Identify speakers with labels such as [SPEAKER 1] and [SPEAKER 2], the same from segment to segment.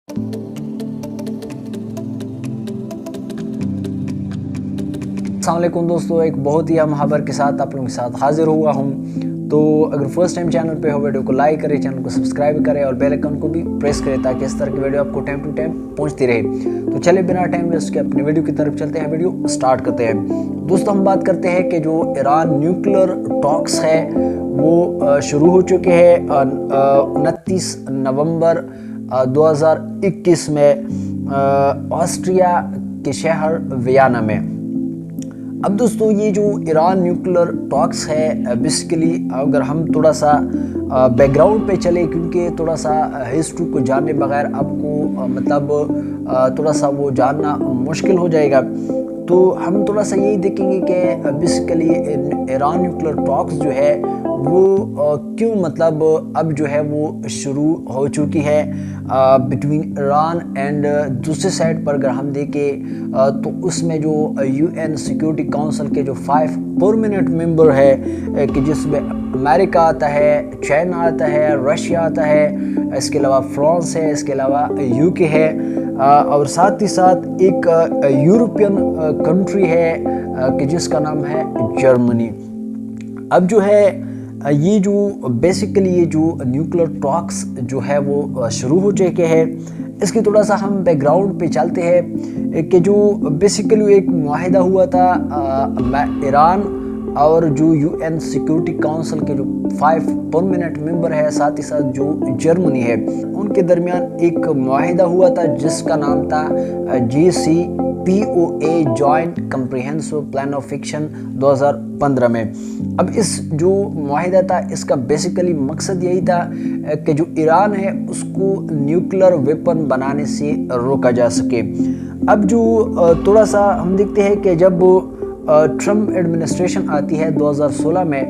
[SPEAKER 1] अस्सलाम वालेकुम दोस्तों, एक बहुत ही अहम खबर के साथ आप लोगों के साथ हाजिर हुआ हूँ। तो अगर फर्स्ट टाइम चैनल पे हो, वीडियो को लाइक करें, चैनल को सब्सक्राइब करें और बेल आइकन को भी प्रेस करें ताकि इस तरह की वीडियो आपको टाइम टू टाइम पहुँचती रहे। तो चलिए बिना टाइम वेस्ट के अपने वीडियो की तरफ चलते हैं, वीडियो स्टार्ट करते हैं। दोस्तों, हम बात करते हैं कि जो ईरान न्यूक्लियर टॉक्स है वो शुरू हो चुके हैं 29 नवंबर 2021 में ऑस्ट्रिया के शहर वियना में। अब दोस्तों, ये जो ईरान न्यूक्लियर टॉक्स है, बेसिकली अगर हम थोड़ा सा बैकग्राउंड पे चले, क्योंकि थोड़ा सा हिस्ट्री को जानने बगैर आपको मतलब थोड़ा सा वो जानना मुश्किल हो जाएगा। तो हम थोड़ा सा यही देखेंगे कि बेसिकली ईरान न्यूक्लियर टॉक्स जो है वो क्यों मतलब अब जो है वो शुरू हो चुकी है बिटवीन ईरान एंड दूसरे साइड पर अगर हम देखें तो उसमें जो यूएन सिक्योरिटी काउंसिल के जो 5 परमानेंट मेंबर है कि जिसमें अमेरिका आता है, चाइना आता है, रशिया आता है, इसके अलावा फ्रांस है, इसके अलावा यूके है और साथ ही साथ एक यूरोपियन कंट्री है कि जिसका नाम है जर्मनी। अब जो है ये जो बेसिकली ये जो न्यूक्लियर टॉक्स जो है वो शुरू हो चुके हैं, इसकी थोड़ा सा हम बैकग्राउंड पे चलते हैं कि जो बेसिकली एक मुआहिदा हुआ था ईरान और जो यूएन सिक्योरिटी काउंसिल के जो 5 परमानेंट मेंबर है, साथ ही साथ जो जर्मनी है, उनके दरमियान एक मुआहिदा हुआ था जिसका नाम था JCPOA joint comprehensive plan of action 2015 में। अब इस जो मुआहिदा था इसका बेसिकली मकसद यही था कि जो ईरान है उसको न्यूक्लियर वेपन बनाने से रोका जा सके। अब जो थोड़ा सा हम देखते हैं कि जब ट्रम्प एडमिनिस्ट्रेशन आती है 2016 में,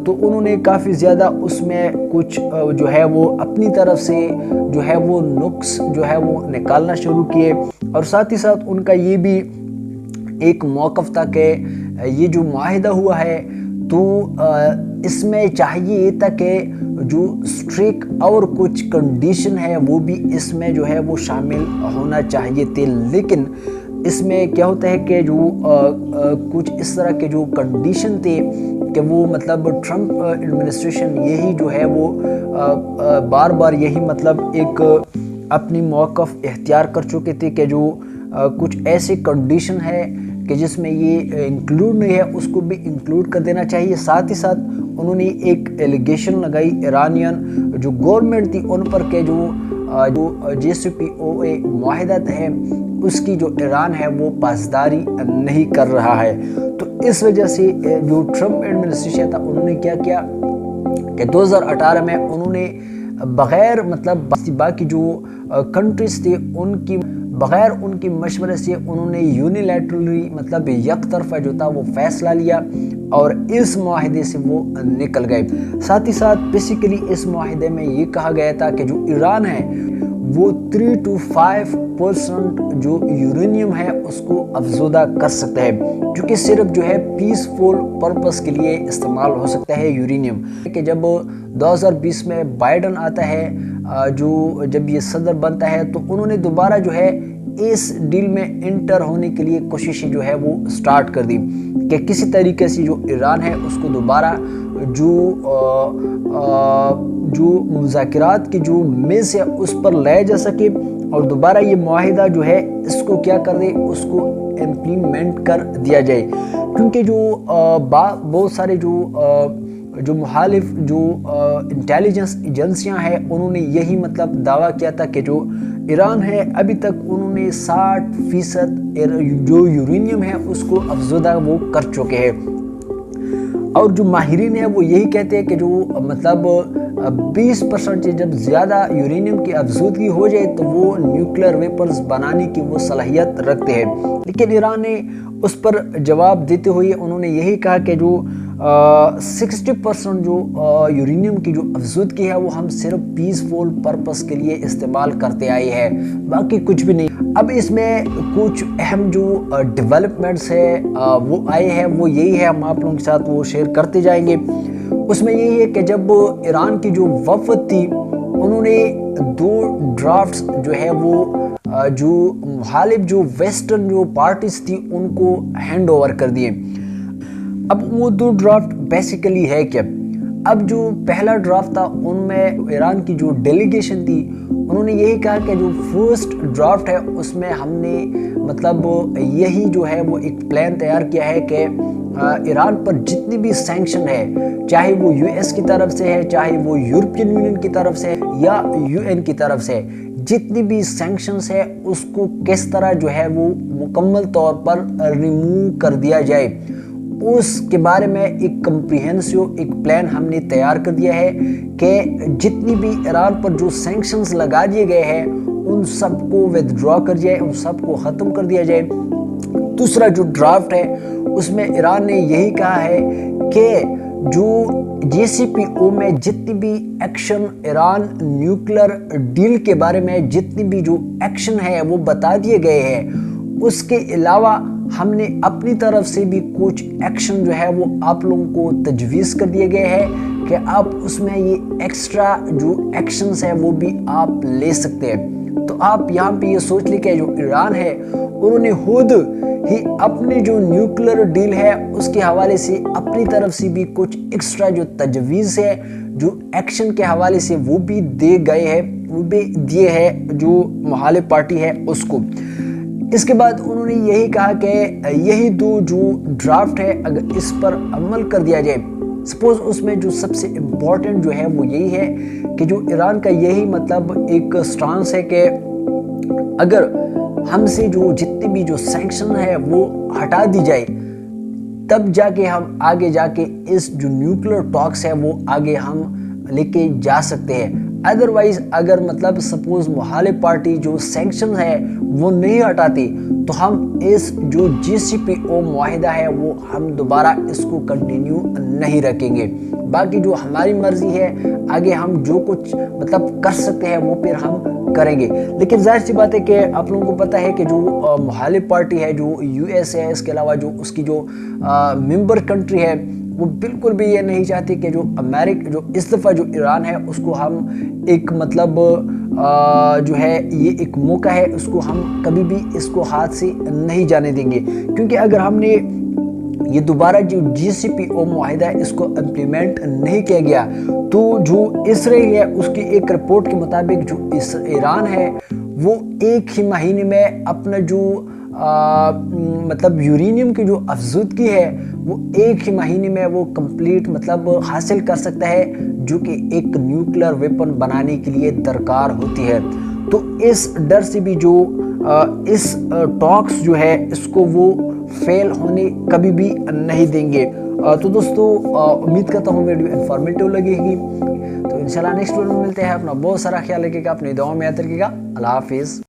[SPEAKER 1] तो उन्होंने काफ़ी ज़्यादा उसमें कुछ जो है वो अपनी तरफ से जो है वो नुक्स जो है वो निकालना शुरू किए और साथ ही साथ उनका ये भी एक मौक़िफ़ था कि ये जो मुआहिदा हुआ है तो इसमें चाहिए था कि जो स्ट्रिक और कुछ कंडीशन है वो भी इसमें जो है वो शामिल होना चाहिए थे। लेकिन इसमें क्या होता है कि जो कुछ इस तरह के जो कंडीशन थे कि वो मतलब ट्रम्प एडमिनिस्ट्रेशन यही जो है वो बार बार यही मतलब एक अपनी मौक़िफ़ इख्तियार कर चुके थे कि जो कुछ ऐसे कंडीशन है कि जिसमें ये इंक्लूड नहीं है उसको भी इंक्लूड कर देना चाहिए। साथ ही साथ उन्होंने एक एलिगेशन लगाई ईरानियन जो गवर्नमेंट थी उन पर के जो JCPOA मुआहिदा है उसकी जो ईरान है वो पासदारी नहीं कर रहा है। तो इस वजह से जो ट्रम्प एडमिनिस्ट्रेशन था उन्होंने क्या किया कि 2018 में उन्होंने बग़ैर मतलब बाकी जो कंट्रीज थे उनकी बग़ैर उनकी मशवरे से उन्होंने यूनिलैटरली मतलब एक तरफा जो था वो फैसला लिया और इस मुआहिदे से वो निकल गए। साथ ही साथ बेसिकली इस मुआहिदे में ये कहा गया था कि जो ईरान है वो 3 to 5% जो यूरेनियम है उसको अफज़ोदा कर सकता है, जो कि सिर्फ जो है पीसफुल पर्पस के लिए इस्तेमाल हो सकता है यूरेनियम। कि जब 2020 में बाइडन आता है जो जब ये सदर बनता है तो उन्होंने दोबारा जो है इस डील में इंटर होने के लिए कोशिशें जो है वो स्टार्ट कर दी कि किसी तरीके से जो ईरान है उसको दोबारा जो मुज़ाकिरात की जो मेज़ है उस पर लाया जा सके और दोबारा ये मुआहिदा जो है इसको क्या कर दे उसको इम्प्लीमेंट कर दिया जाए। क्योंकि जो बहुत सारे जो मुखालिफ जो इंटेलिजेंस एजेंसियां हैं उन्होंने यही मतलब दावा किया था कि जो ईरान है अभी तक उन्होंने 60% जो यूरेनियम है उसको अफज़ोदा वो कर चुके हैं। और जो माहिरीन है वो यही कहते हैं कि जो मतलब 20% से जब ज़्यादा यूरेनियम की अफज़ोदगी हो जाए तो वो न्यूक्लियर वेपन्स बनाने की वो सलाहियत रखते हैं। लेकिन ईरान ने उस पर जवाब देते हुए उन्होंने यही कहा कि जो 60% जो यूरेनियम की जो अफज़ोदगी है वो हम सिर्फ पीसफुल पर्पस के लिए इस्तेमाल करते आए हैं, बाकी कुछ भी नहीं। अब इसमें कुछ अहम जो डेवलपमेंट्स है वो आए हैं, वो यही है, हम आप लोगों के साथ वो शेयर करते जाएंगे। उसमें यही है कि जब ईरान की जो वफ़द थी उन्होंने दो ड्राफ्ट्स जो है वो जो मुखालिफ जो वेस्टर्न जो पार्टीज थी उनको हैंड ओवर कर दिए। अब वो दो ड्राफ्ट बेसिकली है क्या? अब जो पहला ड्राफ्ट था उनमें ईरान की जो डेलीगेशन थी उन्होंने यही कहा कि जो फर्स्ट ड्राफ्ट है उसमें हमने मतलब यही जो है वो एक प्लान तैयार किया है कि ईरान पर जितनी भी सैंक्शन है, चाहे वो यूएस की तरफ से है, चाहे वो यूरोपियन यूनियन की तरफ से या यूएन की तरफ से, जितनी भी सैंक्शंस है उसको किस तरह जो है वो मुकम्मल तौर पर रिमूव कर दिया जाए, उसके बारे में एक कम्प्रिहेंसिव एक प्लान हमने तैयार कर दिया है कि जितनी भी ईरान पर जो सैंक्शंस लगा दिए गए हैं उन सबको विथड्रॉ कर दिया जाए, उन सबको ख़त्म कर दिया जाए। दूसरा जो ड्राफ्ट है उसमें ईरान ने यही कहा है कि जो JCPO में जितनी भी एक्शन ईरान न्यूक्लियर डील के बारे में जितनी भी जो एक्शन है वो बता दिए गए हैं, उसके अलावा हमने अपनी तरफ से भी कुछ एक्शन जो है वो आप लोगों को तजवीज़ कर दिए गए हैं कि आप उसमें ये एक्स्ट्रा जो एक्शंस है वो भी आप ले सकते हैं। तो आप यहाँ पे ये सोच ली कि जो ईरान है उन्होंने खुद ही अपनी जो न्यूक्लियर डील है उसके हवाले से अपनी तरफ से भी कुछ एक्स्ट्रा जो तजवीज़ है जो एक्शन के हवाले से वो भी दे गए हैं, वो भी दिए हैं जो मुखालिफ पार्टी है उसको। इसके बाद उन्होंने यही कहा कि यही दो जो ड्राफ्ट है अगर इस पर अमल कर दिया जाए, सपोज उसमें जो सबसे इम्पोर्टेंट जो है वो यही है कि जो ईरान का यही मतलब एक स्टांस है कि अगर हमसे जो जितनी भी जो सैंक्शन है वो हटा दी जाए तब जाके हम आगे जाके इस जो न्यूक्लियर टॉक्स है वो आगे हम लेके जा सकते हैं। अदरवाइज अगर मतलब सपोज मुखालिफ पार्टी जो सैंक्शन है वो नहीं हटाती तो हम इस जो JCPO मुआहिदा है वो हम दोबारा इसको कंटिन्यू नहीं रखेंगे। बाकी जो हमारी मर्जी है आगे हम जो कुछ मतलब कर सकते हैं वो फिर हम करेंगे। लेकिन जाहिर सी बात है कि आप लोगों को पता है कि जो मुखालिफ पार्टी है जो US है, इसके अलावा जो उसकी जो मेंबर कंट्री है वो बिल्कुल भी ये नहीं चाहती कि जो जो इस दफ़ा जो ईरान है उसको हम एक मतलब जो है ये एक मौका है उसको हम कभी भी इसको हाथ से नहीं जाने देंगे। क्योंकि अगर हमने ये दोबारा जो JCPO मुआहिदा है इसको इम्प्लीमेंट नहीं किया गया तो जो इसराइल है उसकी एक रिपोर्ट के मुताबिक जो ईरान है वो एक ही महीने में अपना जो मतलब यूरेनियम की जो अफजूदगी है वो एक ही महीने में वो कंप्लीट मतलब हासिल कर सकता है जो कि एक न्यूक्लियर वेपन बनाने के लिए दरकार होती है। तो इस डर से भी जो इस टॉक्स जो है इसको वो फेल होने कभी भी नहीं देंगे। तो दोस्तों उम्मीद करता हूँ वीडियो इन्फॉर्मेटिव लगेगी। तो इंशाल्लाह नेक्स्ट वीडियो में मिलते हैं। अपना बहुत सारा ख्याल रखिएगा, अपनी दुआओं में याद रखिएगा। अल्लाह हाफिज़।